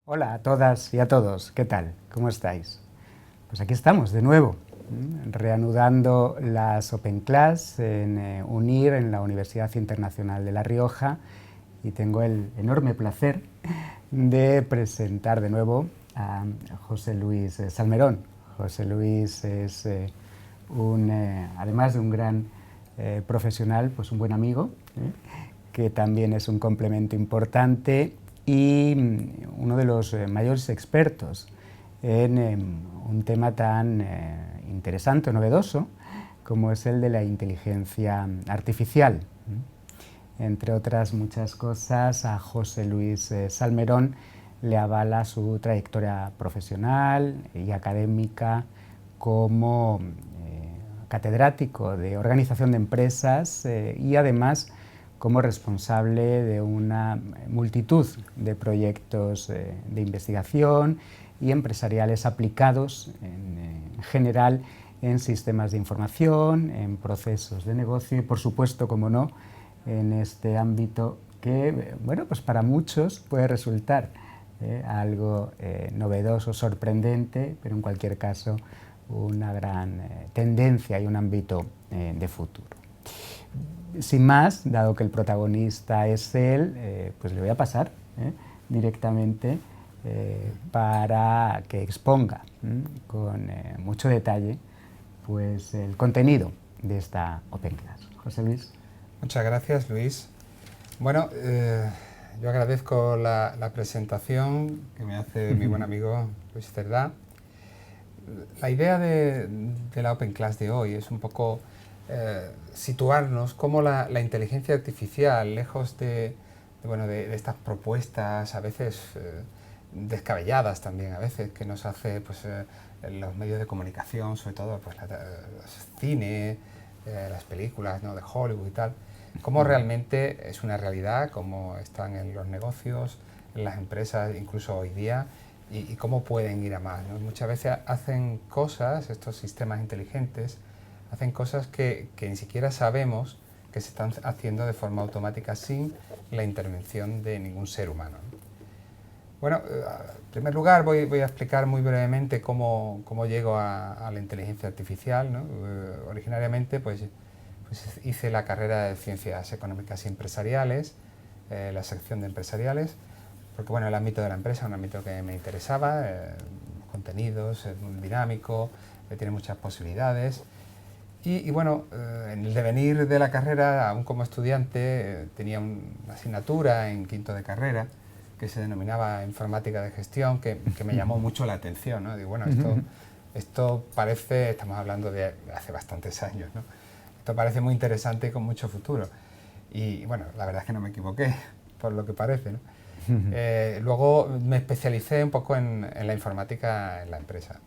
Hola a todas y a todos, ¿qué tal? ¿Cómo estáis? Pues aquí estamos de nuevo, reanudando las Open Class en UNIR, en la Universidad Internacional de La Rioja, y tengo el enorme placer de presentar de nuevo a José Luis Salmerón. José Luis es, además de un gran profesional, pues un buen amigo, que también es un complemento importante y uno de los mayores expertos en un tema tan interesante, novedoso, como es el de la inteligencia artificial. Entre otras muchas cosas, a José Luis Salmerón le avala su trayectoria profesional y académica como catedrático de organización de empresas y además como responsable de una multitud de proyectos de investigación y empresariales aplicados en general en sistemas de información, en procesos de negocio y, por supuesto, como no, en este ámbito que, bueno, pues para muchos puede resultar algo novedoso, sorprendente, pero en cualquier caso una gran tendencia y un ámbito de futuro. Sin más, dado que el protagonista es él, pues le voy a pasar directamente para que exponga con mucho detalle pues, el contenido de esta Open Class. José Luis. Muchas gracias, Luis. Bueno, yo agradezco la presentación que me hace mi buen amigo Luis Cerdá. La idea de la Open Class de hoy es un poco situarnos cómo la inteligencia artificial, lejos de estas propuestas a veces descabelladas también, a veces que nos hace pues, los medios de comunicación, sobre todo pues, los cine, las películas, ¿no?, de Hollywood y tal, cómo realmente es una realidad, cómo están en los negocios, en las empresas, incluso hoy día, y cómo pueden ir a más, ¿no? Muchas veces hacen cosas, estos sistemas inteligentes, hacen cosas que ni siquiera sabemos que se están haciendo de forma automática sin la intervención de ningún ser humano, ¿no? Bueno, en primer lugar voy a explicar muy brevemente cómo llego a la inteligencia artificial, ¿no? Originariamente pues hice la carrera de Ciencias Económicas y Empresariales, la sección de empresariales, porque bueno, el ámbito de la empresa es un ámbito que me interesaba, contenidos, es muy dinámico, tiene muchas posibilidades. Y bueno, en el devenir de la carrera, aún como estudiante, tenía una asignatura en quinto de carrera que se denominaba Informática de Gestión, que me llamó mucho la atención, ¿no? Digo, bueno, esto parece, estamos hablando de hace bastantes años, ¿no? Esto parece muy interesante y con mucho futuro. Y bueno, la verdad es que no me equivoqué, por lo que parece, ¿no? Luego me especialicé un poco en la informática en la empresa.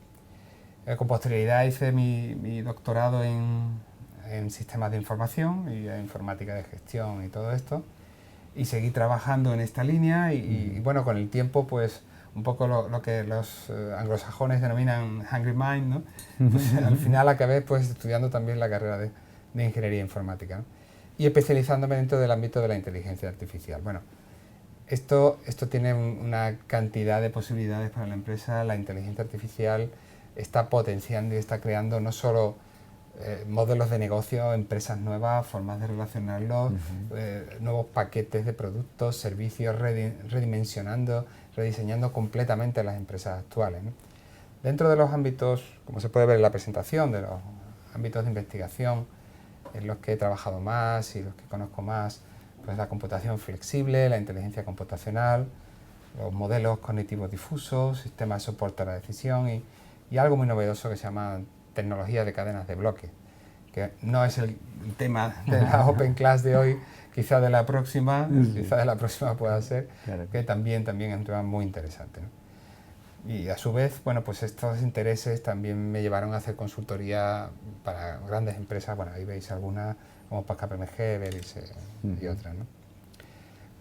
Con posterioridad hice mi doctorado en sistemas de información y en informática de gestión y todo esto. Y seguí trabajando en esta línea y bueno, con el tiempo pues un poco lo que los anglosajones denominan hungry mind, ¿no? Pues al final acabé pues estudiando también la carrera de ingeniería informática, ¿no? Y especializándome dentro del ámbito de la inteligencia artificial. Bueno, esto tiene una cantidad de posibilidades para la empresa. La inteligencia artificial está potenciando y está creando no solo modelos de negocio, empresas nuevas, formas de relacionarlos, nuevos paquetes de productos, servicios, redimensionando, rediseñando completamente las empresas actuales, ¿no? Dentro de los ámbitos, como se puede ver en la presentación, de los ámbitos de investigación en los que he trabajado más y los que conozco más, pues la computación flexible, la inteligencia computacional, los modelos cognitivos difusos, sistemas de soporte a la decisión y algo muy novedoso que se llama tecnología de cadenas de bloques, que no es el tema de la Open Class de hoy, quizá de la próxima pueda ser, claro, que también es un tema muy interesante, ¿no? Y a su vez, bueno, pues estos intereses también me llevaron a hacer consultoría para grandes empresas. Bueno, ahí veis algunas como KPMG, Everis y otras, ¿no?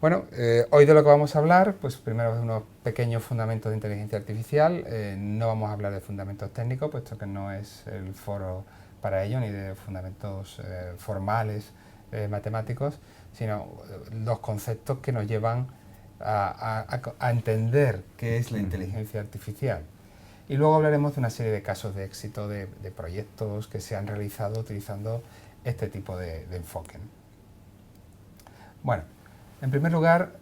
Bueno, hoy de lo que vamos a hablar, pues primero de unos pequeños fundamentos de inteligencia artificial. No vamos a hablar de fundamentos técnicos, puesto que no es el foro para ello, ni de fundamentos formales matemáticos, sino los conceptos que nos llevan a entender qué es la inteligencia artificial. Y luego hablaremos de una serie de casos de éxito de proyectos que se han realizado utilizando este tipo de enfoque. Bueno, en primer lugar,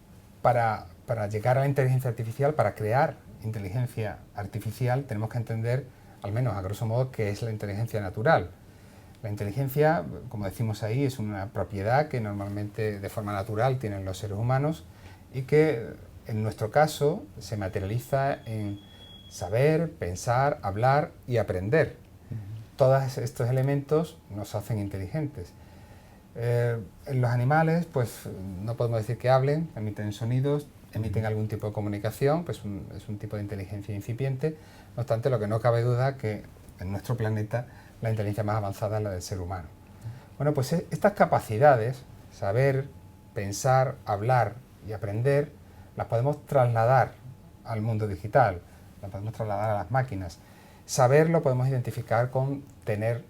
para llegar a la inteligencia artificial, para crear inteligencia artificial, tenemos que entender, al menos a grosso modo, qué es la inteligencia natural. La inteligencia, como decimos ahí, es una propiedad que normalmente de forma natural tienen los seres humanos y que en nuestro caso se materializa en saber, pensar, hablar y aprender. Todos estos elementos nos hacen inteligentes. En los animales, pues no podemos decir que hablen, emiten sonidos, emiten algún tipo de comunicación, pues es un tipo de inteligencia incipiente. No obstante, lo que no cabe duda es que en nuestro planeta la inteligencia más avanzada es la del ser humano. Bueno, pues estas capacidades, saber, pensar, hablar y aprender, las podemos trasladar al mundo digital, las podemos trasladar a las máquinas. Saber lo podemos identificar con tener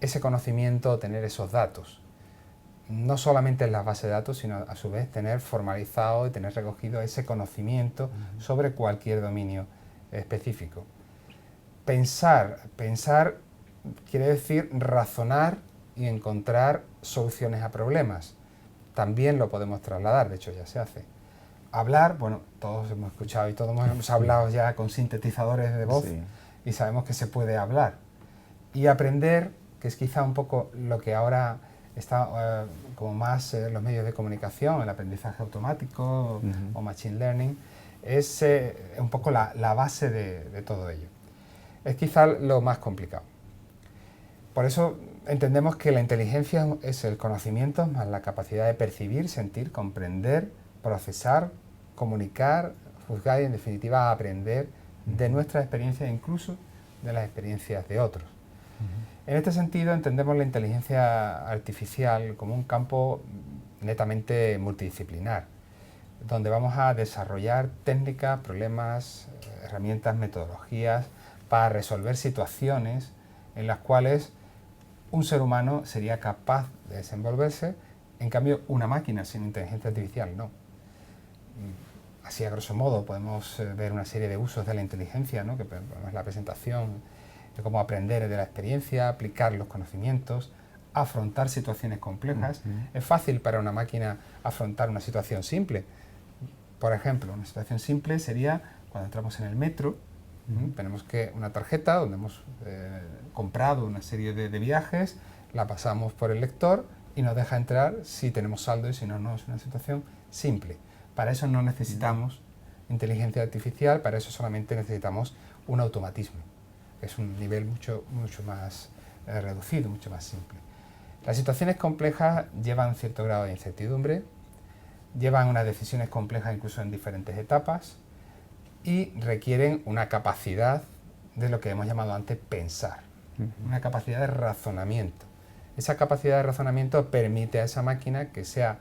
ese conocimiento, tener esos datos. No solamente en las bases de datos, sino a su vez tener formalizado y tener recogido ese conocimiento sobre cualquier dominio específico. Pensar quiere decir razonar y encontrar soluciones a problemas. También lo podemos trasladar, de hecho ya se hace. Hablar, bueno, todos hemos escuchado y todos hemos hablado ya con sintetizadores de voz y sabemos que se puede hablar. Y aprender, que es quizá un poco lo que ahora está como más en los medios de comunicación, el aprendizaje automático o machine learning, es un poco la base de todo ello. Es quizá lo más complicado. Por eso entendemos que la inteligencia es el conocimiento más la capacidad de percibir, sentir, comprender, procesar, comunicar, juzgar y en definitiva aprender de nuestras experiencias e incluso de las experiencias de otros. En este sentido entendemos la inteligencia artificial como un campo netamente multidisciplinar, donde vamos a desarrollar técnicas, problemas, herramientas, metodologías para resolver situaciones en las cuales un ser humano sería capaz de desenvolverse, en cambio una máquina sin inteligencia artificial no. Así a grosso modo podemos ver una serie de usos de la inteligencia, ¿no? Que es la presentación de cómo aprender de la experiencia, aplicar los conocimientos, afrontar situaciones complejas. Es fácil para una máquina afrontar una situación simple. Por ejemplo, una situación simple sería cuando entramos en el metro, tenemos una tarjeta donde hemos comprado una serie de viajes, la pasamos por el lector y nos deja entrar si tenemos saldo y si no, no. Es una situación simple. Para eso no necesitamos inteligencia artificial, para eso solamente necesitamos un automatismo, que es un nivel mucho más reducido, mucho más simple. Las situaciones complejas llevan cierto grado de incertidumbre, llevan unas decisiones complejas incluso en diferentes etapas y requieren una capacidad de lo que hemos llamado antes pensar, una capacidad de razonamiento. Esa capacidad de razonamiento permite a esa máquina que sea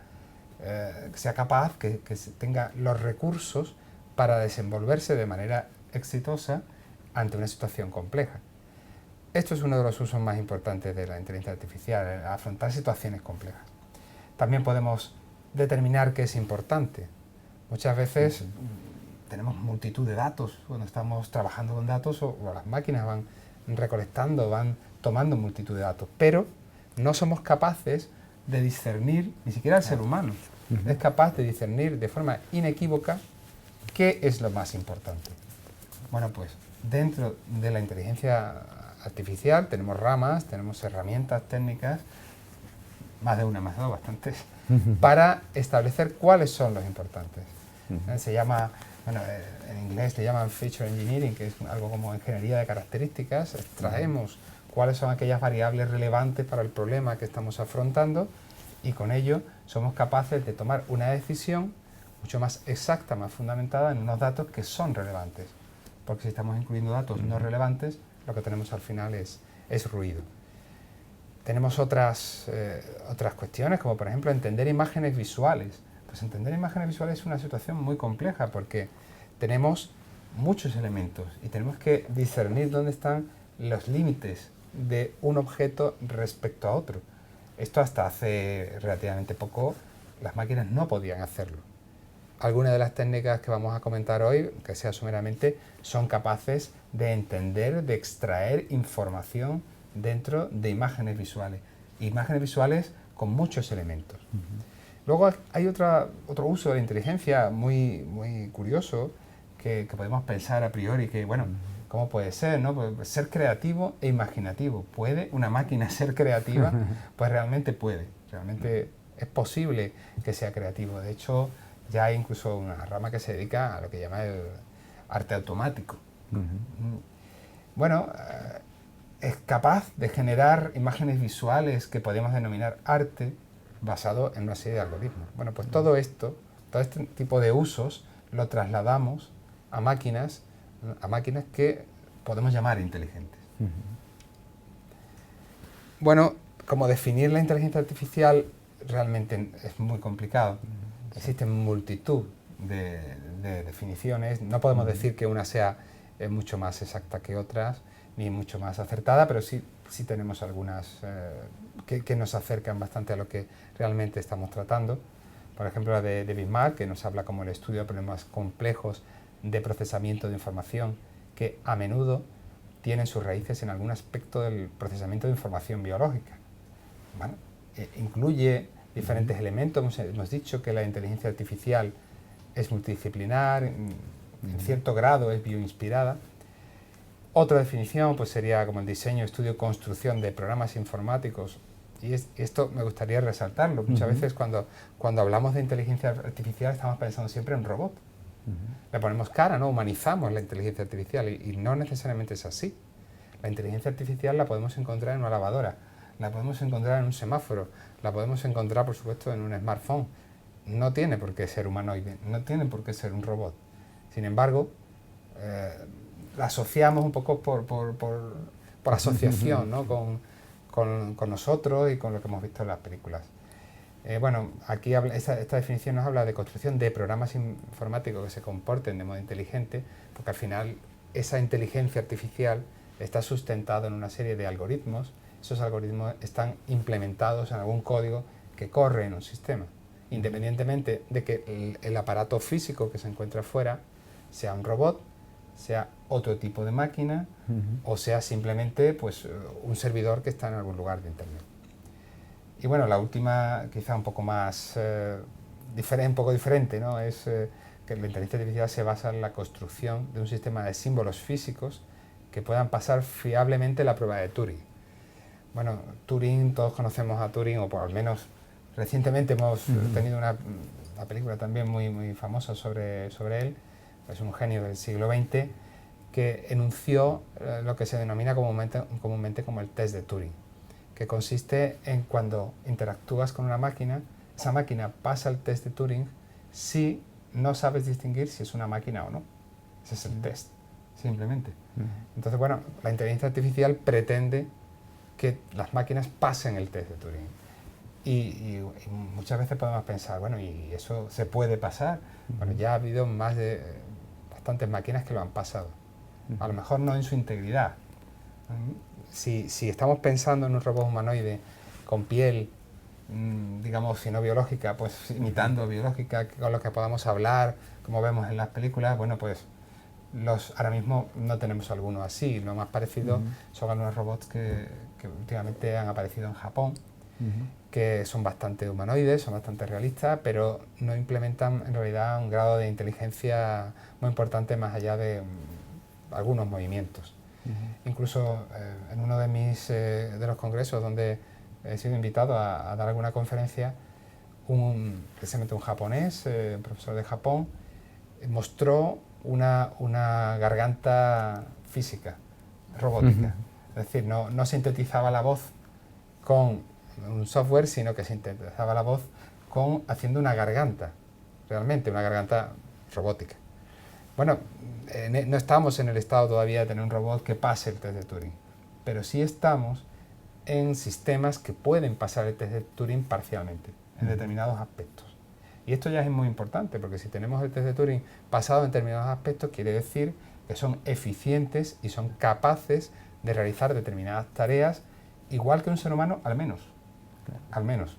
capaz, que tenga los recursos para desenvolverse de manera exitosa ante una situación compleja. Esto es uno de los usos más importantes de la inteligencia artificial, afrontar situaciones complejas. También podemos determinar qué es importante. Muchas veces tenemos multitud de datos cuando estamos trabajando con datos o las máquinas van recolectando, van tomando multitud de datos, pero no somos capaces de discernir, ni siquiera el ser humano es capaz de discernir de forma inequívoca qué es lo más importante. Bueno, pues dentro de la inteligencia artificial tenemos ramas, tenemos herramientas técnicas, más de una, más de dos, bastantes, para establecer cuáles son los importantes. Se llama, bueno, en inglés le llaman feature engineering, que es algo como ingeniería de características. Extraemos cuáles son aquellas variables relevantes para el problema que estamos afrontando y con ello somos capaces de tomar una decisión mucho más exacta, más fundamentada en unos datos que son relevantes. Porque si estamos incluyendo datos no relevantes, lo que tenemos al final es ruido. Tenemos otras cuestiones, como por ejemplo entender imágenes visuales. Pues entender imágenes visuales es una situación muy compleja porque tenemos muchos elementos y tenemos que discernir dónde están los límites de un objeto respecto a otro. Esto hasta hace relativamente poco las máquinas no podían hacerlo. algunas de las técnicas que vamos a comentar hoy, que sea someramente, son capaces de entender, de extraer información dentro de imágenes visuales con muchos elementos. Luego hay otro uso de la inteligencia muy curioso que podemos pensar a priori que, bueno, ¿cómo puede ser, no? Pues ser creativo e imaginativo. ¿Puede una máquina ser creativa? Pues realmente puede, realmente es posible que sea creativo. De hecho, ya hay incluso una rama que se dedica a lo que llama el arte automático. Bueno, es capaz de generar imágenes visuales que podemos denominar arte basado en una serie de algoritmos. Bueno, pues todo este tipo de usos lo trasladamos a máquinas que podemos llamar inteligentes. Bueno, como definir la inteligencia artificial realmente es muy complicado. Existen multitud de definiciones. No podemos decir que una sea mucho más exacta que otras, ni mucho más acertada, pero sí tenemos algunas que nos acercan bastante a lo que realmente estamos tratando. Por ejemplo, la de Bismarck, que nos habla como el estudio de problemas complejos de procesamiento de información que a menudo tienen sus raíces en algún aspecto del procesamiento de información biológica. Bueno, incluye diferentes elementos. Hemos dicho que la inteligencia artificial es multidisciplinar, en cierto grado es bioinspirada. Otra definición pues sería como el diseño, estudio, construcción de programas informáticos. Y esto me gustaría resaltarlo. Muchas veces cuando hablamos de inteligencia artificial estamos pensando siempre en robot. Le ponemos cara, ¿no? Humanizamos la inteligencia artificial y no necesariamente es así. La inteligencia artificial la podemos encontrar en una lavadora, la podemos encontrar en un semáforo, la podemos encontrar, por supuesto, en un smartphone. No tiene por qué ser humanoide, no tiene por qué ser un robot. Sin embargo, la asociamos un poco por asociación, ¿no? con nosotros y con lo que hemos visto en las películas. Bueno, aquí esta definición nos habla de construcción de programas informáticos que se comporten de modo inteligente, porque al final esa inteligencia artificial está sustentada en una serie de algoritmos. Esos algoritmos están implementados en algún código que corre en un sistema, independientemente de que el aparato físico que se encuentra fuera sea un robot, sea otro tipo de máquina o sea simplemente pues, un servidor que está en algún lugar de Internet. Y bueno, la última, quizá un poco más un poco diferente, ¿no? Es que la inteligencia artificial se basa en la construcción de un sistema de símbolos físicos que puedan pasar fiablemente la prueba de Turing. Bueno, Turing, todos conocemos a Turing, o por al menos recientemente hemos tenido una película también muy famosa sobre él. Es un genio del siglo XX que enunció lo que se denomina comúnmente como el test de Turing, que consiste en cuando interactúas con una máquina, esa máquina pasa el test de Turing si no sabes distinguir si es una máquina o no. Ese es el test, simplemente. Entonces, bueno, la inteligencia artificial pretende que las máquinas pasen el test de Turing. Y muchas veces podemos pensar, bueno, ¿y eso se puede pasar? Bueno, ya ha habido bastantes máquinas que lo han pasado. A lo mejor no en su integridad. Si estamos pensando en un robot humanoide con piel, digamos, si no biológica, pues imitando biológica, con lo que podamos hablar, como vemos en las películas, bueno, pues ahora mismo no tenemos alguno así. Lo más parecido son algunos robots que últimamente han aparecido en Japón, que son bastante humanoides, son bastante realistas, pero no implementan en realidad un grado de inteligencia muy importante más allá de algunos movimientos. Incluso en uno de los congresos donde he sido invitado a dar alguna conferencia, precisamente un japonés, un profesor de Japón, mostró una garganta física, robótica. Es decir, no sintetizaba la voz con un software, sino que sintetizaba la voz haciendo una garganta, realmente una garganta robótica. Bueno, no estamos en el estado todavía de tener un robot que pase el test de Turing, pero sí estamos en sistemas que pueden pasar el test de Turing parcialmente, en determinados aspectos. Y esto ya es muy importante, porque si tenemos el test de Turing pasado en determinados aspectos, quiere decir que son eficientes y son capaces de realizar determinadas tareas, igual que un ser humano, al menos. Al menos.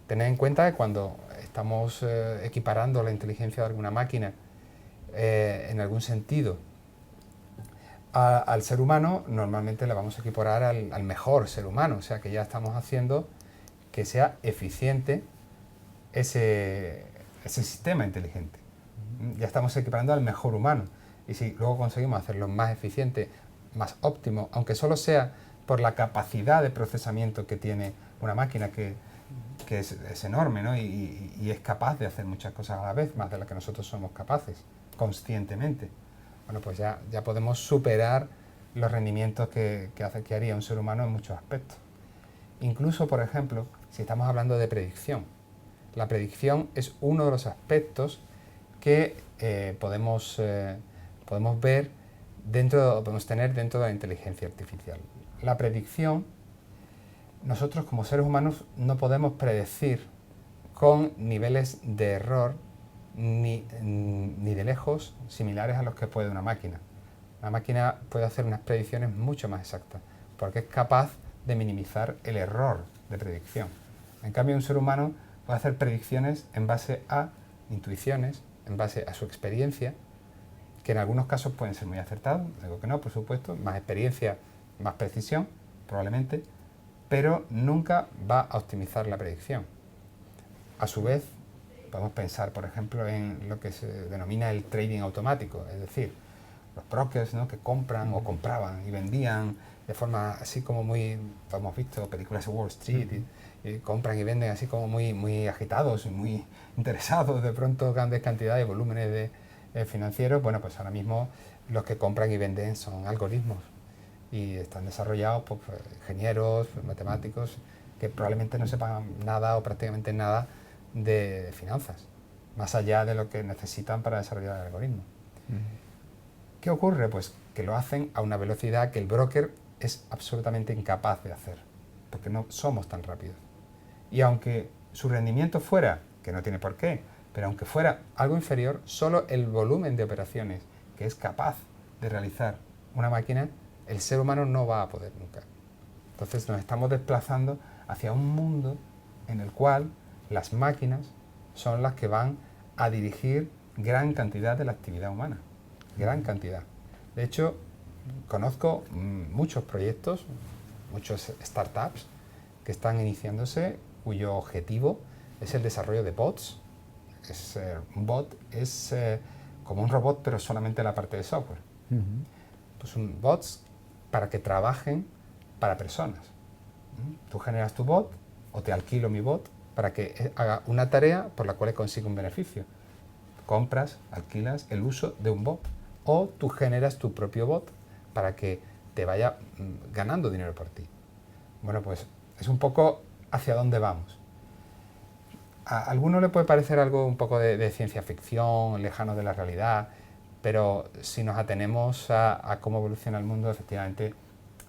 Tened en cuenta que cuando estamos equiparando la inteligencia de alguna máquina en algún sentido al ser humano, normalmente le vamos a equiparar al mejor ser humano, o sea que ya estamos haciendo que sea eficiente ese sistema inteligente. Ya estamos equiparando al mejor humano. Y si luego conseguimos hacerlo más eficiente, más óptimo, aunque solo sea por la capacidad de procesamiento que tiene una máquina que es enorme, ¿no? y es capaz de hacer muchas cosas a la vez, más de las que nosotros somos capaces, conscientemente. Bueno, pues ya podemos superar los rendimientos que haría un ser humano en muchos aspectos. Incluso, por ejemplo, si estamos hablando de predicción. La predicción es uno de los aspectos que podemos ver podemos tener dentro de la inteligencia artificial. La predicción, nosotros como seres humanos no podemos predecir con niveles de error ni de lejos similares a los que puede una máquina. La máquina puede hacer unas predicciones mucho más exactas, porque es capaz de minimizar el error de predicción. En cambio, un ser humano puede hacer predicciones en base a intuiciones, en base a su experiencia, que en algunos casos pueden ser muy acertados, digo que no, por supuesto, más experiencia, más precisión, probablemente, pero nunca va a optimizar la predicción. A su vez, podemos pensar, por ejemplo, en lo que se denomina el trading automático, es decir, los brokers, ¿no?, que compran o compraban y vendían de forma así como muy, hemos visto películas de Wall Street, y compran y venden así como muy agitados y muy interesados, de pronto grandes cantidades y volúmenes de financieros. Bueno, pues ahora mismo los que compran y venden son algoritmos y están desarrollados por ingenieros, matemáticos, que probablemente no sepan nada o prácticamente nada de finanzas, más allá de lo que necesitan para desarrollar el algoritmo. ¿Qué ocurre? Pues que lo hacen a una velocidad que el broker es absolutamente incapaz de hacer, porque no somos tan rápidos. Y aunque su rendimiento fuera, que no tiene por qué, pero aunque fuera algo inferior, solo el volumen de operaciones que es capaz de realizar una máquina, el ser humano no va a poder nunca. Entonces nos estamos desplazando hacia un mundo en el cual las máquinas son las que van a dirigir gran cantidad de la actividad humana. Gran cantidad. De hecho, conozco muchos proyectos, muchos startups que están iniciándose, cuyo objetivo es el desarrollo de bots. Un bot es como un robot, pero solamente la parte de software. Pues un bots para que trabajen para personas. Tú generas tu bot o te alquilo mi bot para que haga una tarea por la cual consiga un beneficio. Compras, alquilas el uso de un bot. O tú generas tu propio bot para que te vaya ganando dinero por ti. Bueno, pues es un poco hacia dónde vamos. A alguno le puede parecer algo un poco de ciencia ficción, lejano de la realidad, pero si nos atenemos a cómo evoluciona el mundo, efectivamente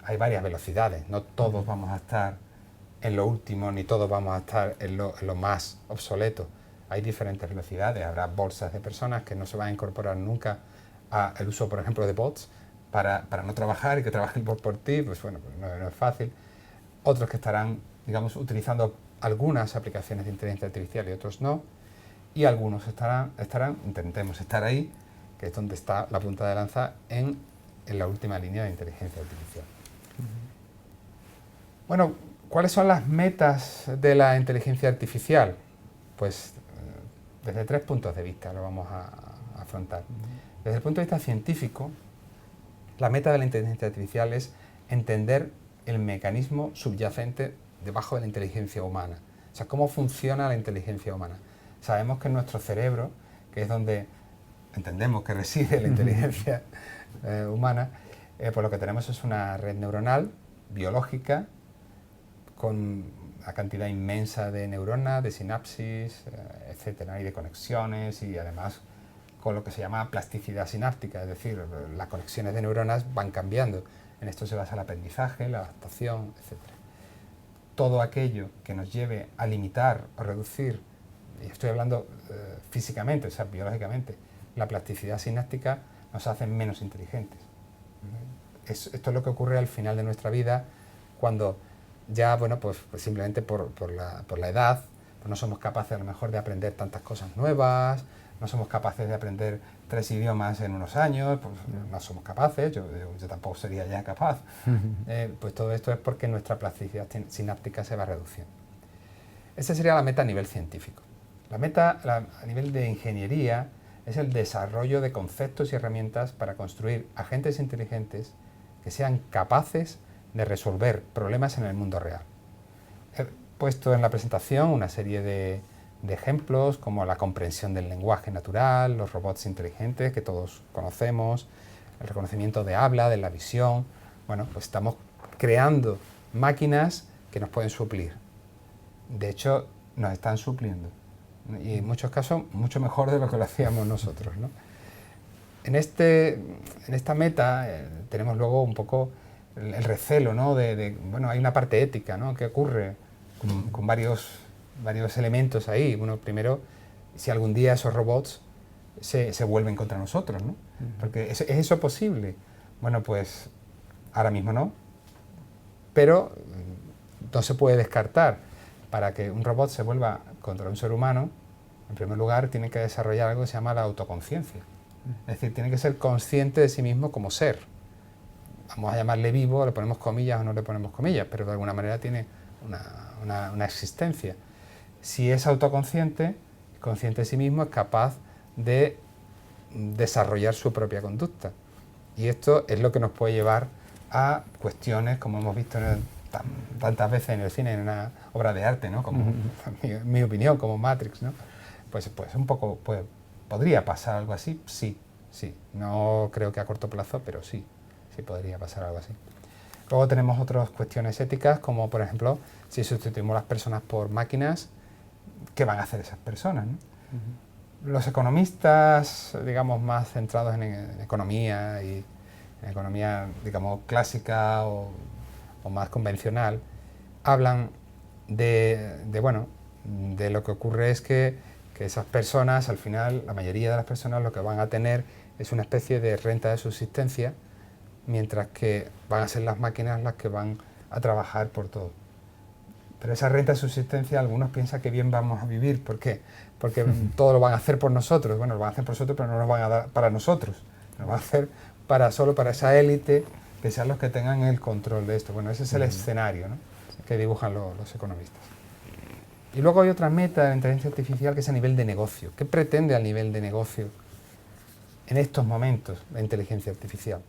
hay varias velocidades. No todos vamos a estar en lo último, ni todos vamos a estar en lo más obsoleto. Hay diferentes velocidades. Habrá bolsas de personas que no se van a incorporar nunca al uso, por ejemplo, de bots para no trabajar y que trabaje el bot por ti. Pues bueno, pues no es fácil. Otros que estarán, digamos, utilizando algunas aplicaciones de inteligencia artificial y otros no. Y algunos estarán, intentemos estar ahí, que es donde está la punta de lanza en la última línea de inteligencia artificial. Bueno, ¿cuáles son las metas de la inteligencia artificial? Pues desde 3 puntos de vista lo vamos a afrontar. Desde el punto de vista científico, la meta de la inteligencia artificial es entender el mecanismo subyacente debajo de la inteligencia humana. O sea, cómo funciona la inteligencia humana. Sabemos que en nuestro cerebro, que es donde entendemos que reside la inteligencia humana, pues lo que tenemos es una red neuronal biológica con una cantidad inmensa de neuronas, de sinapsis, etcétera, y de conexiones, y además con lo que se llama plasticidad sináptica, es decir, las conexiones de neuronas van cambiando. En esto se basa el aprendizaje, la adaptación, etcétera. Todo aquello que nos lleve a limitar o reducir, y estoy hablando físicamente, o sea, biológicamente, la plasticidad sináptica nos hace menos inteligentes. Esto es lo que ocurre al final de nuestra vida, cuando ya, bueno, pues simplemente por la edad, pues no somos capaces a lo mejor de aprender tantas cosas nuevas, no somos capaces de aprender 3 idiomas en unos años, pues no somos capaces, yo tampoco sería ya capaz. Pues todo esto es porque nuestra plasticidad sináptica se va reduciendo. Esa sería la meta a nivel científico. La meta a nivel de ingeniería es el desarrollo de conceptos y herramientas para construir agentes inteligentes que sean capaces de resolver problemas en el mundo real. He puesto en la presentación una serie de ejemplos como la comprensión del lenguaje natural, los robots inteligentes que todos conocemos, el reconocimiento de habla, de la visión. Bueno, pues estamos creando máquinas que nos pueden suplir. De hecho, nos están supliendo. Y en muchos casos, mucho mejor de lo que lo hacíamos nosotros, ¿no? En esta meta tenemos luego un poco el recelo, ¿no? Bueno, hay una parte ética, ¿no? Que ocurre con varios elementos ahí. Bueno, primero, si algún día esos robots se vuelven contra nosotros, ¿no? Porque ¿es eso posible? Bueno, pues ahora mismo no, pero no se puede descartar. Para que un robot se vuelva contra un ser humano, en primer lugar tiene que desarrollar algo que se llama la autoconciencia. Es decir, tiene que ser consciente de sí mismo como ser. Vamos a llamarle vivo, le ponemos comillas o no le ponemos comillas, pero de alguna manera tiene una existencia. Si es autoconsciente, consciente de sí mismo, es capaz de desarrollar su propia conducta. Y esto es lo que nos puede llevar a cuestiones, como hemos visto tantas veces en el cine, en una obra de arte, ¿no? Como, en mi opinión, como Matrix, ¿no? Pues un poco, ¿podría pasar algo así? Sí. No creo que a corto plazo, pero sí podría pasar algo así. Luego tenemos otras cuestiones éticas, como por ejemplo, si sustituimos las personas por máquinas, ¿qué van a hacer esas personas, ¿no? Los economistas, digamos, más centrados en economía y en economía, digamos, clásica o más convencional, hablan de lo que ocurre es que esas personas, al final, la mayoría de las personas lo que van a tener es una especie de renta de subsistencia, mientras que van a ser las máquinas las que van a trabajar por todo. Pero esa renta de subsistencia, algunos piensan que bien vamos a vivir. ¿Por qué? Porque todo lo van a hacer por nosotros. Bueno, lo van a hacer por nosotros, pero no nos van a dar para nosotros. Lo van a hacer solo para esa élite, que sean los que tengan el control de esto. Bueno, ese es el escenario, ¿no? Que dibujan los economistas. Y luego hay otra meta de la inteligencia artificial que es a nivel de negocio. ¿Qué pretende a nivel de negocio en estos momentos la inteligencia artificial?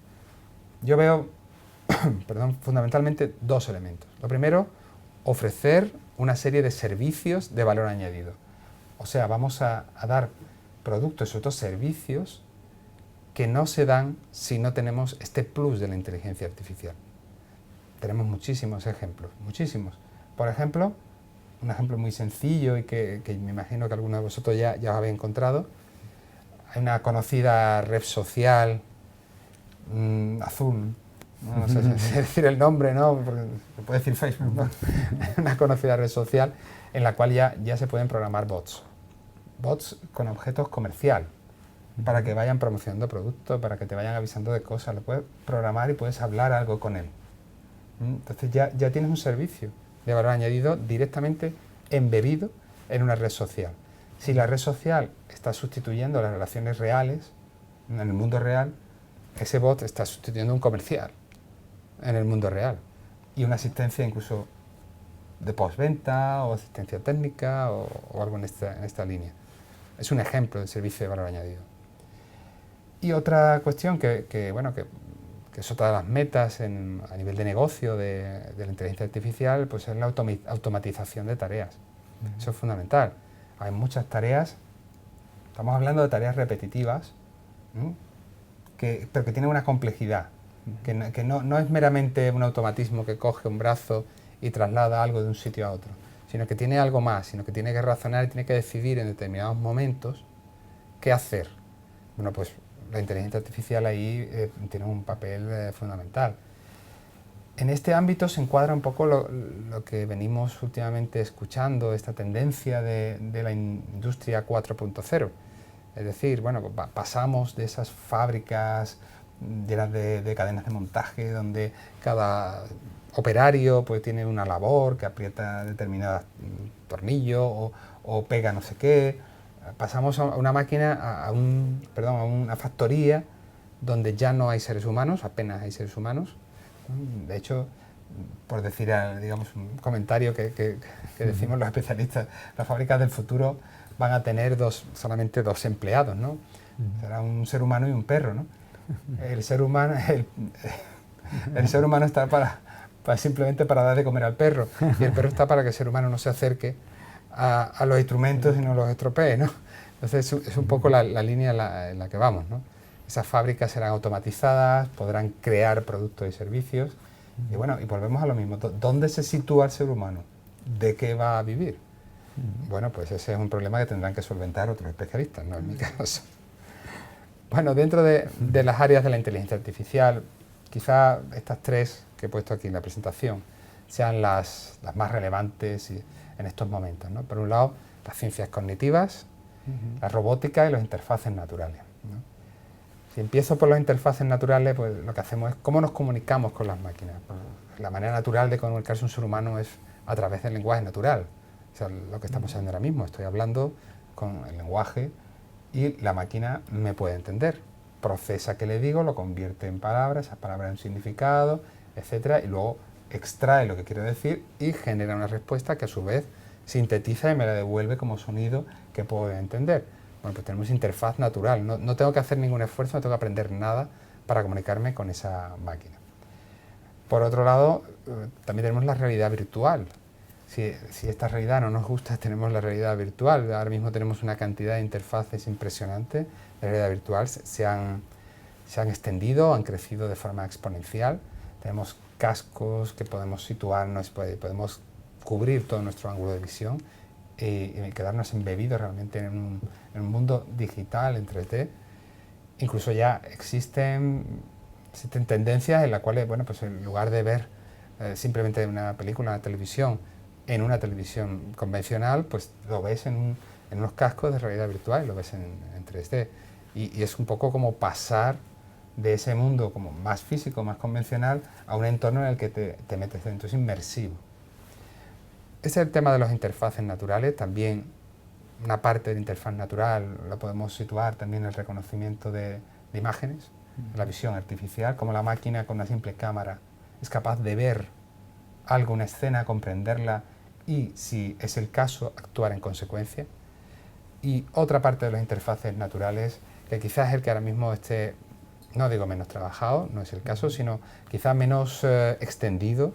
Yo veo, fundamentalmente dos elementos. Lo primero, ofrecer una serie de servicios de valor añadido. O sea, vamos a dar productos y otros servicios que no se dan si no tenemos este plus de la inteligencia artificial. Tenemos muchísimos ejemplos, muchísimos. Por ejemplo, un ejemplo muy sencillo y que me imagino que algunos de vosotros ya habéis encontrado. Hay una conocida red social azul, no sé si decir el nombre, ¿no? Porque se puede decir Facebook, ¿no? Una conocida red social en la cual ya se pueden programar bots. Bots con objetos comercial, para que vayan promocionando productos, para que te vayan avisando de cosas. Lo puedes programar y puedes hablar algo con él. Entonces ya tienes un servicio de valor añadido directamente embebido en una red social. Si la red social está sustituyendo las relaciones reales, en el mundo real, ese bot está sustituyendo un comercial en el mundo real. Y una asistencia incluso de postventa o asistencia técnica o algo en esta línea. Es un ejemplo de servicio de valor añadido. Y otra cuestión que es otra de las metas a nivel de negocio de la inteligencia artificial, pues es la automatización de tareas. Eso es fundamental. Hay muchas tareas, estamos hablando de tareas repetitivas, pero que tienen una complejidad, que no es meramente un automatismo que coge un brazo y traslada algo de un sitio a otro, sino que tiene algo más, sino que tiene que razonar y tiene que decidir en determinados momentos qué hacer. Bueno, pues la inteligencia artificial ahí tiene un papel fundamental. En este ámbito se encuadra un poco lo que venimos últimamente escuchando, esta tendencia de la industria 4.0. Es decir, bueno, pasamos de esas fábricas llenas de cadenas de montaje donde cada operario pues tiene una labor que aprieta determinados tornillos o pega no sé qué. Pasamos a una máquina, a una factoría donde ya no hay seres humanos, apenas hay seres humanos. De hecho, por decir, digamos, un comentario que decimos los especialistas, las fábricas del futuro van a tener solamente dos empleados, ¿no? Será un ser humano y un perro, ¿no? El ser humano está simplemente para dar de comer al perro, y el perro está para que el ser humano no se acerque a los instrumentos y no los estropee, ¿no? Entonces es un poco la línea en la que vamos, ¿no? Esas fábricas serán automatizadas, podrán crear productos y servicios, y bueno, y volvemos a lo mismo. ¿Dónde se sitúa el ser humano? ¿De qué va a vivir? Bueno, pues ese es un problema que tendrán que solventar otros especialistas, no en mi caso. Bueno, dentro de las áreas de la inteligencia artificial, quizá estas tres que he puesto aquí en la presentación sean las más relevantes en estos momentos, ¿no? Por un lado, las ciencias cognitivas, la robótica y las interfaces naturales, ¿no? Si empiezo por las interfaces naturales, pues lo que hacemos es cómo nos comunicamos con las máquinas. Pues, la manera natural de comunicarse un ser humano es a través del lenguaje natural. O sea, lo que estamos haciendo ahora mismo, estoy hablando con el lenguaje y la máquina me puede entender. Procesa qué le digo, lo convierte en palabras, esas palabras en un significado, etcétera, y luego extrae lo que quiero decir y genera una respuesta que a su vez sintetiza y me la devuelve como sonido que puedo entender. Bueno, pues tenemos interfaz natural, no tengo que hacer ningún esfuerzo, no tengo que aprender nada para comunicarme con esa máquina. Por otro lado, también tenemos la realidad virtual. Si esta realidad no nos gusta, tenemos la realidad virtual. Ahora mismo tenemos una cantidad de interfaces impresionante. La realidad virtual se han extendido, han crecido de forma exponencial. Tenemos cascos que podemos situarnos, podemos cubrir todo nuestro ángulo de visión y quedarnos embebidos realmente en un mundo digital, en 3D. Incluso ya existen tendencias en las cuales, bueno, pues en lugar de ver simplemente una película, una televisión, en una televisión convencional, pues lo ves en unos cascos de realidad virtual y lo ves en 3D. Y es un poco como pasar de ese mundo como más físico, más convencional, a un entorno en el que te metes dentro, es inmersivo. Ese es el tema de las interfaces naturales. También una parte de interfaz natural la podemos situar también en el reconocimiento de imágenes, la visión artificial, como la máquina con una simple cámara es capaz de ver algo, una escena, comprenderla y, si es el caso, actuar en consecuencia. Y otra parte de las interfaces naturales, que quizás es el que ahora mismo esté, no digo menos trabajado, no es el caso, sino quizás menos extendido,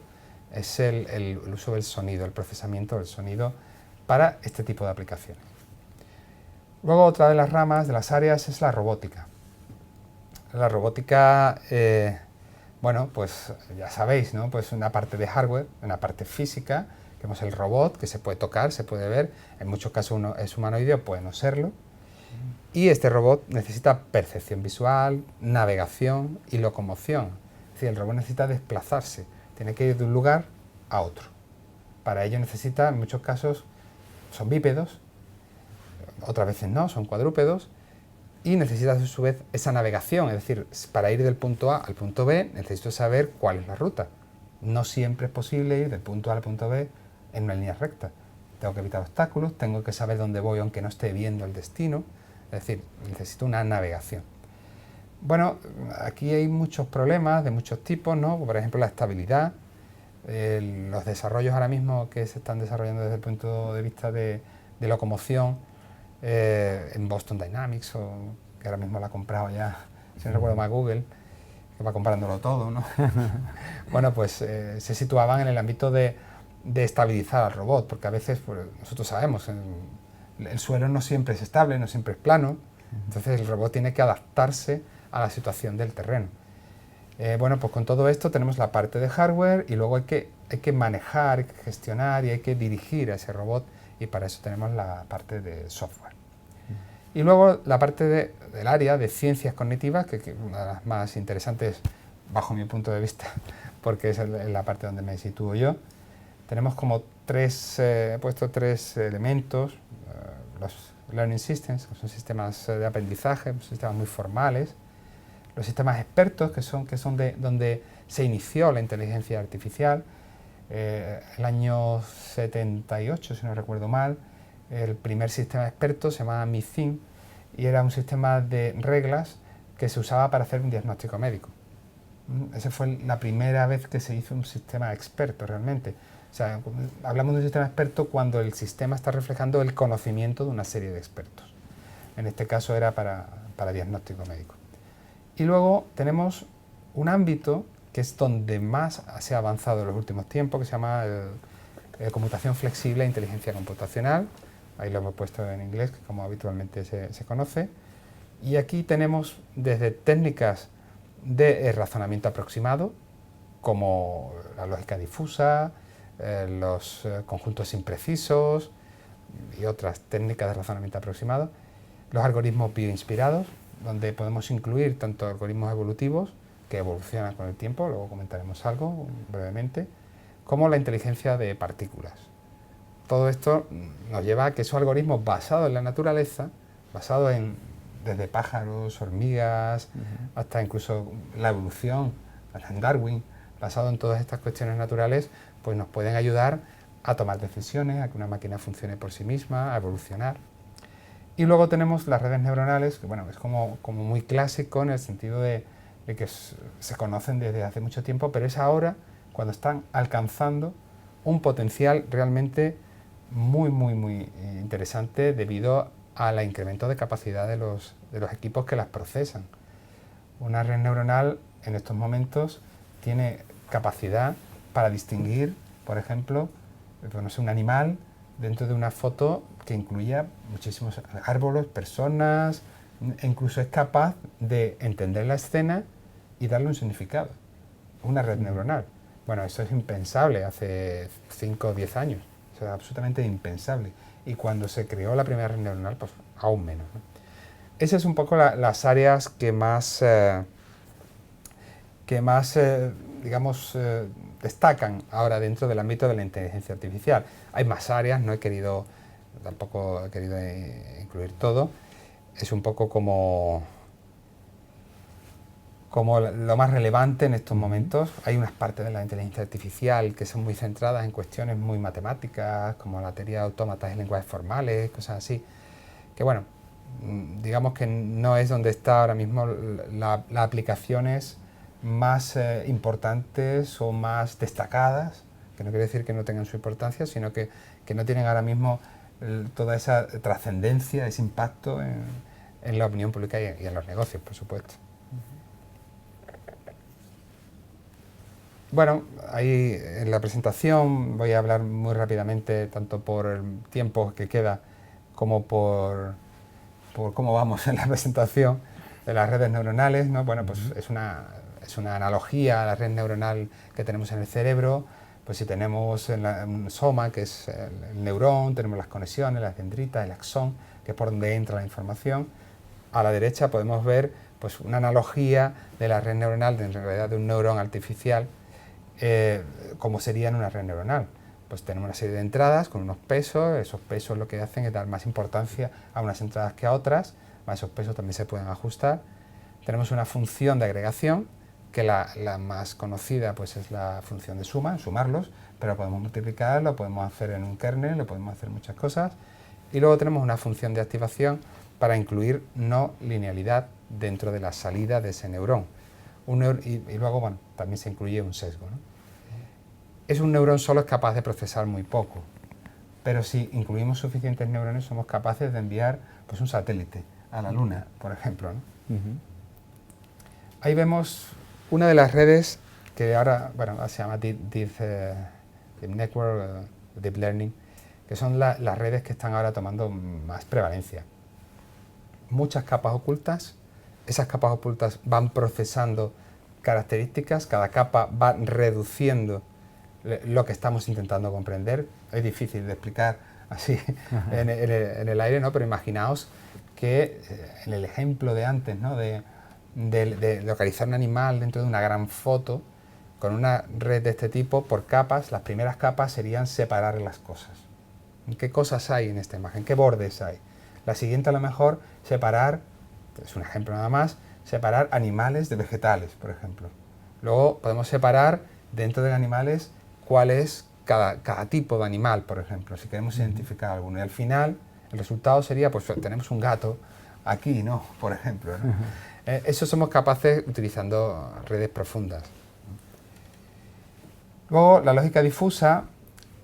es el uso del sonido, el procesamiento del sonido para este tipo de aplicaciones. Luego, otra de las ramas, de las áreas, es la robótica. La robótica, bueno, pues ya sabéis, ¿no? Pues una parte de hardware, una parte física. Tenemos el robot, que se puede tocar, se puede ver. En muchos casos uno es humanoide o puede no serlo. Y este robot necesita percepción visual, navegación y locomoción. Es decir, el robot necesita desplazarse, tiene que ir de un lugar a otro. Para ello necesita, en muchos casos, son bípedos, otras veces no, son cuadrúpedos, y necesita a su vez esa navegación, es decir, para ir del punto A al punto B necesito saber cuál es la ruta. No siempre es posible ir del punto A al punto B en una línea recta. Tengo que evitar obstáculos, tengo que saber dónde voy aunque no esté viendo el destino, es decir, necesito una navegación. Bueno, aquí hay muchos problemas de muchos tipos, ¿no? Por ejemplo, la estabilidad, los desarrollos ahora mismo que se están desarrollando desde el punto de vista de locomoción, en Boston Dynamics, que ahora mismo la ha comprado ya, si no recuerdo mal, Google, que va comprándolo todo, ¿no? Bueno, pues se situaban en el ámbito de estabilizar al robot, porque a veces, pues, nosotros sabemos, el suelo no siempre es estable, no siempre es plano, entonces el robot tiene que adaptarse a la situación del terreno. Bueno, pues con todo esto tenemos la parte de hardware y luego hay que manejar, hay que gestionar y hay que dirigir a ese robot, y para eso tenemos la parte de software. Y luego la parte del área de ciencias cognitivas, que una de las más interesantes bajo mi punto de vista, porque es la parte donde me sitúo yo. Tenemos como he puesto tres elementos, los learning systems, que son sistemas de aprendizaje, sistemas muy formales, los sistemas expertos, que son donde se inició la inteligencia artificial. El año 78, si no recuerdo mal, el primer sistema experto se llamaba MiFIN y era un sistema de reglas que se usaba para hacer un diagnóstico médico. Esa fue la primera vez que se hizo un sistema experto realmente. O sea, hablamos de un sistema experto cuando el sistema está reflejando el conocimiento de una serie de expertos. En este caso era para diagnóstico médico. Y luego tenemos un ámbito que es donde más se ha avanzado en los últimos tiempos, que se llama computación flexible e inteligencia computacional. Ahí lo hemos puesto en inglés, que como habitualmente se conoce. Y aquí tenemos desde técnicas de razonamiento aproximado, como la lógica difusa, los conjuntos imprecisos y otras técnicas de razonamiento aproximado, los algoritmos bioinspirados, donde podemos incluir tanto algoritmos evolutivos, que evolucionan con el tiempo, luego comentaremos algo brevemente, como la inteligencia de partículas. Todo esto nos lleva a que esos algoritmos basados en la naturaleza, basados desde pájaros, hormigas, hasta incluso la evolución, hasta en Darwin, basado en todas estas cuestiones naturales, pues nos pueden ayudar a tomar decisiones, a que una máquina funcione por sí misma, a evolucionar. Y luego tenemos las redes neuronales, que bueno, es como muy clásico en el sentido de que se conocen desde hace mucho tiempo, pero es ahora cuando están alcanzando un potencial realmente muy interesante debido al incremento de capacidad de los equipos que las procesan. Una red neuronal en estos momentos tiene capacidad para distinguir, por ejemplo, no sé, un animal dentro de una foto que incluya muchísimos árboles, personas, e incluso es capaz de entender la escena y darle un significado. Una red neuronal. Bueno, eso es impensable hace 5 o 10 años. Eso es absolutamente impensable. Y cuando se creó la primera red neuronal, pues aún menos, ¿no? Esas son un poco las áreas que más digamos, destacan ahora dentro del ámbito de la inteligencia artificial. Hay más áreas, tampoco he querido incluir todo. Es un poco como lo más relevante en estos momentos. Hay unas partes de la inteligencia artificial que son muy centradas en cuestiones muy matemáticas, como la teoría de autómatas y lenguajes formales, cosas así, que bueno, digamos que no es donde está ahora mismo las aplicaciones más importantes o más destacadas, que no quiere decir que no tengan su importancia, sino que no tienen ahora mismo toda esa trascendencia, ese impacto en la opinión pública y en los negocios, por supuesto. Bueno, ahí en la presentación voy a hablar muy rápidamente, tanto por el tiempo que queda como por cómo vamos en la presentación de las redes neuronales, ¿no? Bueno, pues es una analogía a la red neuronal que tenemos en el cerebro. Pues si tenemos un soma, que es el neurón, tenemos las conexiones, las dendritas, el axón, que es por donde entra la información. A la derecha podemos ver pues una analogía de la red neuronal, en realidad de un neurón artificial, como sería en una red neuronal. Pues tenemos una serie de entradas con unos pesos, esos pesos lo que hacen es dar más importancia a unas entradas que a otras, esos pesos también se pueden ajustar. Tenemos una función de agregación, que la más conocida pues es la función de suma, sumarlos, pero podemos multiplicar, lo podemos hacer en un kernel, lo podemos hacer muchas cosas. Y luego tenemos una función de activación para incluir no linealidad dentro de la salida de ese neurón. Y luego, bueno, también se incluye un sesgo, ¿no? Un neurón solo es capaz de procesar muy poco, pero si incluimos suficientes neurones somos capaces de enviar pues, un satélite a la Luna, por ejemplo, ¿no? Ahí vemos una de las redes que ahora, bueno, se llama Deep Network, Deep Learning, que son las redes que están ahora tomando más prevalencia. Muchas capas ocultas, esas capas ocultas van procesando características, cada capa va reduciendo lo que estamos intentando comprender. Es difícil de explicar así en el aire, ¿no? Pero imaginaos que en el ejemplo de antes, ¿no? de localizar un animal dentro de una gran foto, con una red de este tipo, por capas, las primeras capas serían separar las cosas. ¿Qué cosas hay en esta imagen? ¿Qué bordes hay? La siguiente a lo mejor separar, es un ejemplo nada más, separar animales de vegetales, por ejemplo. Luego podemos separar dentro de animales cuál es cada tipo de animal, por ejemplo, si queremos identificar alguno. Y al final el resultado sería, pues tenemos un gato aquí, ¿no? Por ejemplo, ¿no? Eso somos capaces utilizando redes profundas. Luego, la lógica difusa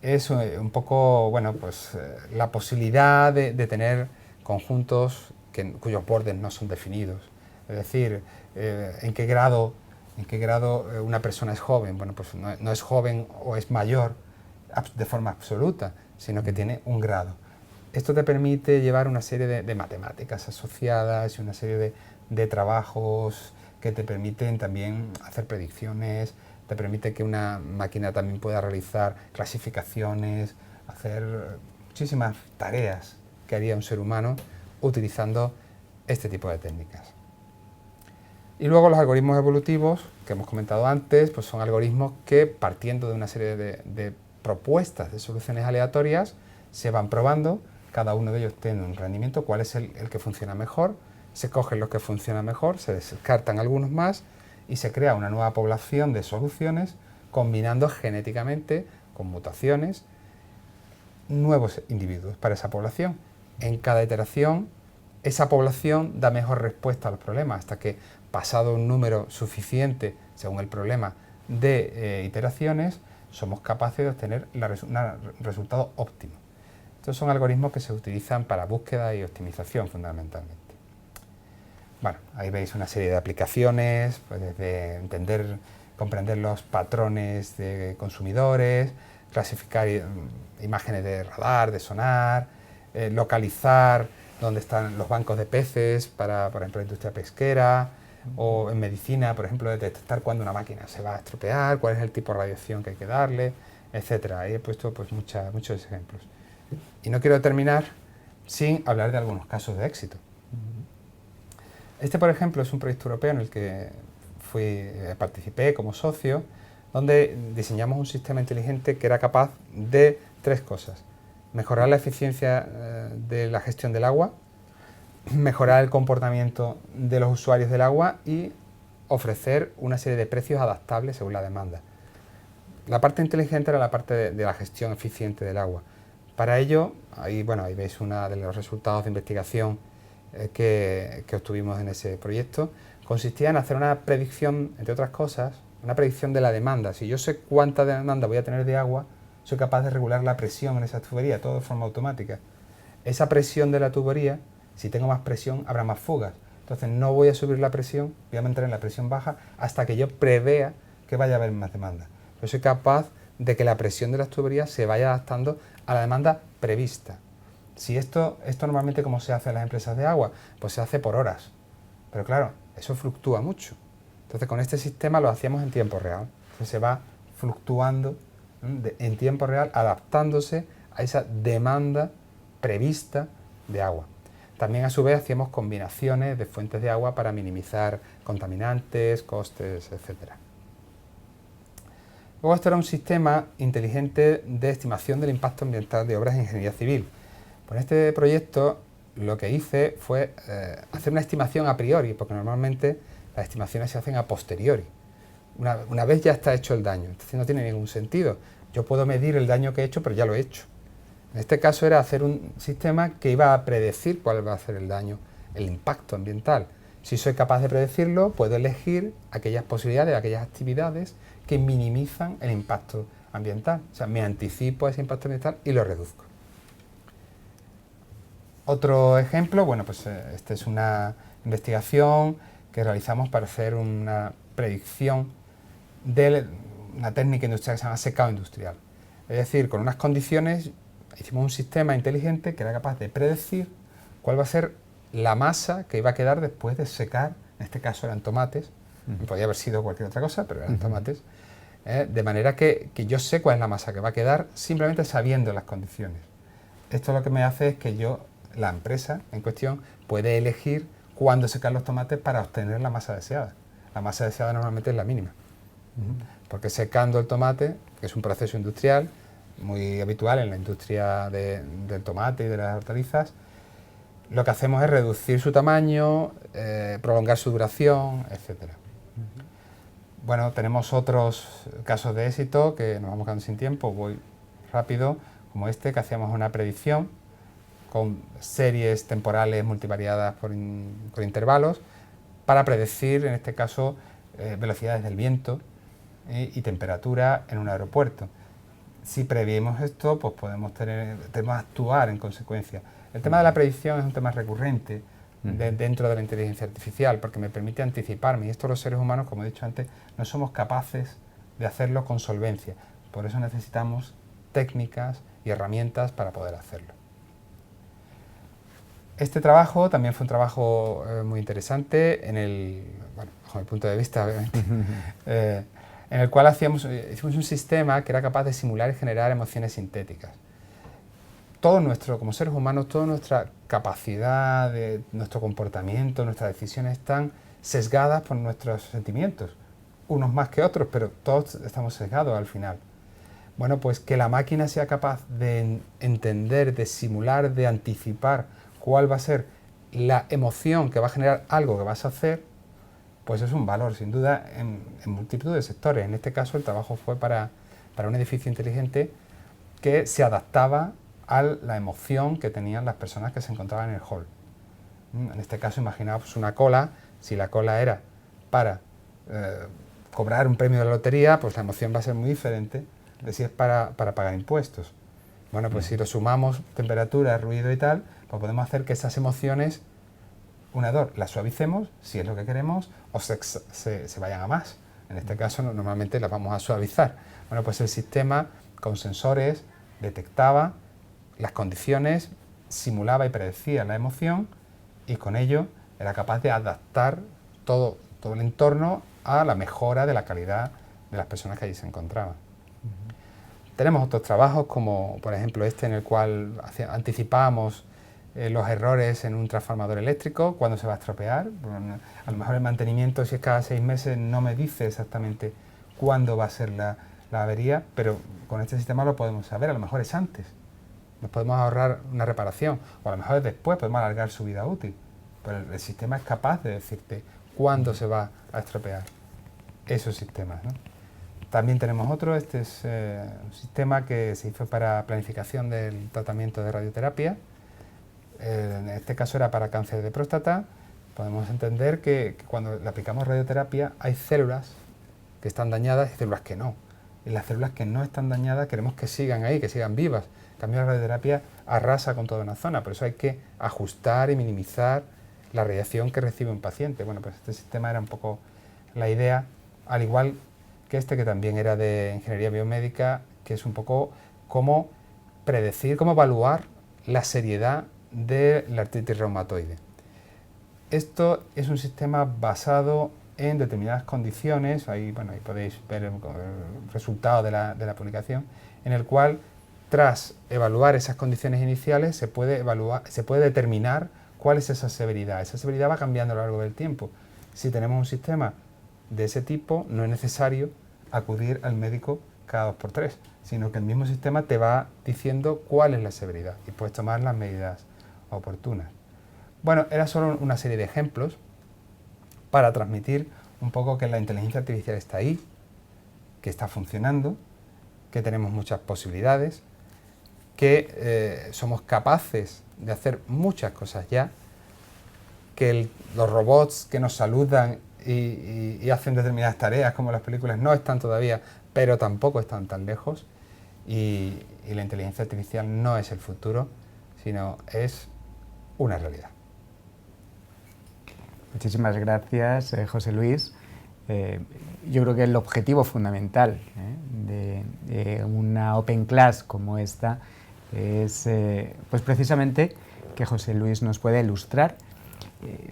es un poco, bueno, pues la posibilidad de tener conjuntos cuyos bordes no son definidos. Es decir, en qué grado una persona es joven. Bueno, pues no es joven o es mayor de forma absoluta, sino que tiene un grado. Esto te permite llevar una serie de matemáticas asociadas y una serie de trabajos que te permiten también hacer predicciones, te permite que una máquina también pueda realizar clasificaciones, hacer muchísimas tareas que haría un ser humano utilizando este tipo de técnicas. Y luego los algoritmos evolutivos, que hemos comentado antes, pues son algoritmos que, partiendo de una serie de propuestas de soluciones aleatorias, se van probando, cada uno de ellos tiene un rendimiento, cuál es el que funciona mejor, se cogen los que funcionan mejor, se descartan algunos más y se crea una nueva población de soluciones combinando genéticamente, con mutaciones, nuevos individuos para esa población. En cada iteración, esa población da mejor respuesta a los problemas, hasta que, pasado un número suficiente, según el problema, de iteraciones, somos capaces de obtener un resultado óptimo. Estos son algoritmos que se utilizan para búsqueda y optimización, fundamentalmente. Bueno, ahí veis una serie de aplicaciones, pues desde comprender los patrones de consumidores, clasificar imágenes de radar, de sonar, localizar dónde están los bancos de peces para, por ejemplo, la industria pesquera, o en medicina, por ejemplo, de detectar cuándo una máquina se va a estropear, cuál es el tipo de radiación que hay que darle, etcétera. Ahí he puesto pues muchos ejemplos. Y no quiero terminar sin hablar de algunos casos de éxito. Este, por ejemplo, es un proyecto europeo en el que participé como socio, donde diseñamos un sistema inteligente que era capaz de tres cosas: mejorar la eficiencia de la gestión del agua, mejorar el comportamiento de los usuarios del agua y ofrecer una serie de precios adaptables según la demanda. La parte inteligente era la parte de la gestión eficiente del agua. Para ello, ahí veis uno de los resultados de investigación que obtuvimos en ese proyecto. Consistía en hacer una predicción, entre otras cosas, una predicción de la demanda. Si yo sé cuánta demanda voy a tener de agua, soy capaz de regular la presión en esa tubería, todo de forma automática. Esa presión de la tubería, si tengo más presión, habrá más fugas. Entonces no voy a subir la presión, voy a mantener la presión baja hasta que yo prevea que vaya a haber más demanda. Yo soy capaz de que la presión de las tuberías se vaya adaptando a la demanda prevista. Si esto normalmente, ¿cómo se hace en las empresas de agua? Pues se hace por horas. Pero claro, eso fluctúa mucho. Entonces con este sistema lo hacíamos en tiempo real. Entonces se va fluctuando en tiempo real, adaptándose a esa demanda prevista de agua. También a su vez hacíamos combinaciones de fuentes de agua para minimizar contaminantes, costes, etc. Luego esto era un sistema inteligente de estimación del impacto ambiental de obras de ingeniería civil. Con este proyecto lo que hice fue hacer una estimación a priori, porque normalmente las estimaciones se hacen a posteriori. Una vez ya está hecho el daño, entonces no tiene ningún sentido. Yo puedo medir el daño que he hecho, pero ya lo he hecho. En este caso era hacer un sistema que iba a predecir cuál va a ser el daño, el impacto ambiental. Si soy capaz de predecirlo, puedo elegir aquellas posibilidades, aquellas actividades que minimizan el impacto ambiental. O sea, me anticipo a ese impacto ambiental y lo reduzco. Otro ejemplo, bueno, pues esta es una investigación que realizamos para hacer una predicción de una técnica industrial que se llama secado industrial. Es decir, con unas condiciones, hicimos un sistema inteligente que era capaz de predecir cuál va a ser la masa que iba a quedar después de secar. En este caso eran tomates, podía haber sido cualquier otra cosa, pero eran tomates. De manera que yo sé cuál es la masa que va a quedar simplemente sabiendo las condiciones. Esto lo que me hace es que la empresa en cuestión puede elegir cuándo secar los tomates para obtener la masa deseada. La masa deseada normalmente es la mínima, porque secando el tomate, que es un proceso industrial muy habitual en la industria del tomate y de las hortalizas, lo que hacemos es reducir su tamaño, prolongar su duración, etc. Bueno, tenemos otros casos de éxito que nos vamos quedando sin tiempo, voy rápido, como este, que hacíamos una predicción con series temporales multivariadas por intervalos para predecir, en este caso, velocidades del viento y temperatura en un aeropuerto. Si previemos esto, pues podemos actuar en consecuencia. El tema de la predicción es un tema recurrente dentro de la inteligencia artificial, porque me permite anticiparme, y esto los seres humanos, como he dicho antes, no somos capaces de hacerlo con solvencia. Por eso necesitamos técnicas y herramientas para poder hacerlo. Este trabajo también fue un trabajo muy interesante, bueno, bajo mi punto de vista, obviamente, en el cual hicimos un sistema que era capaz de simular y generar emociones sintéticas. Como seres humanos, toda nuestra capacidad, nuestro comportamiento, nuestras decisiones están sesgadas por nuestros sentimientos, unos más que otros, pero todos estamos sesgados al final. Bueno, pues que la máquina sea capaz de entender, de simular, de anticipar cuál va a ser la emoción que va a generar algo que vas a hacer, pues es un valor, sin duda, en multitud de sectores. En este caso, el trabajo fue para un edificio inteligente que se adaptaba a la emoción que tenían las personas que se encontraban en el hall. En este caso, imaginaos una cola. Si la cola era para cobrar un premio de la lotería, pues la emoción va a ser muy diferente de si es para pagar impuestos. Bueno, pues si lo sumamos temperatura, ruido y tal, pues podemos hacer que esas emociones, las suavicemos, si es lo que queremos, o se vayan a más. En este caso, normalmente las vamos a suavizar. Bueno, pues el sistema, con sensores, detectaba las condiciones, simulaba y predecía la emoción, y con ello era capaz de adaptar todo el entorno a la mejora de la calidad de las personas que allí se encontraban. Tenemos otros trabajos, como por ejemplo este, en el cual anticipamos los errores en un transformador eléctrico, cuando se va a estropear. Bueno, a lo mejor el mantenimiento, si es cada 6 meses, no me dice exactamente cuándo va a ser la avería, pero con este sistema lo podemos saber, a lo mejor es antes. Nos podemos ahorrar una reparación, o a lo mejor es después, podemos alargar su vida útil. Pero el sistema es capaz de decirte cuándo se va a estropear esos sistemas, ¿no? También tenemos otro, este es un sistema que se hizo para planificación del tratamiento de radioterapia. En este caso era para cáncer de próstata. Podemos entender que cuando le aplicamos radioterapia hay células que están dañadas y células que no. Y las células que no están dañadas queremos que sigan ahí, que sigan vivas. En cambio, la radioterapia arrasa con toda una zona, por eso hay que ajustar y minimizar la radiación que recibe un paciente. Bueno, pues este sistema era un poco la idea, al igual que este, que también era de ingeniería biomédica, que es un poco cómo predecir, cómo evaluar la seriedad de la artritis reumatoide. Esto es un sistema basado en determinadas condiciones, ahí podéis ver el resultado de la publicación, en el cual, tras evaluar esas condiciones iniciales, se puede determinar cuál es esa severidad. Esa severidad va cambiando a lo largo del tiempo. Si tenemos un sistema de ese tipo, no es necesario acudir al médico cada 2×3, sino que el mismo sistema te va diciendo cuál es la severidad y puedes tomar las medidas oportunas. Bueno, era solo una serie de ejemplos para transmitir un poco que la inteligencia artificial está ahí, que está funcionando, que tenemos muchas posibilidades, que somos capaces de hacer muchas cosas ya, que los robots que nos saludan y hacen determinadas tareas como las películas no están todavía, pero tampoco están tan lejos, y la inteligencia artificial no es el futuro, sino es una realidad. Muchísimas gracias, José Luis. Yo creo que el objetivo fundamental de una Open Class como esta es pues precisamente que José Luis nos pueda ilustrar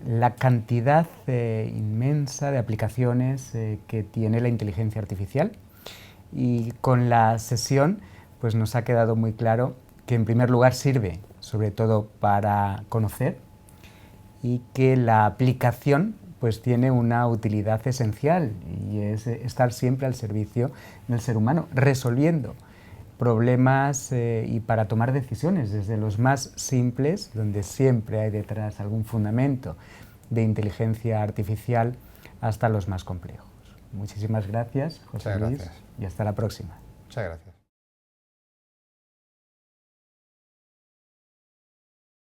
la cantidad inmensa de aplicaciones que tiene la inteligencia artificial, y con la sesión pues nos ha quedado muy claro que en primer lugar sirve sobre todo para conocer, y que la aplicación pues tiene una utilidad esencial, y es estar siempre al servicio del ser humano, resolviendo problemas y para tomar decisiones, desde los más simples, donde siempre hay detrás algún fundamento de inteligencia artificial, hasta los más complejos. Muchísimas gracias, José Muchas Luis, gracias. y hasta la próxima. Muchas gracias.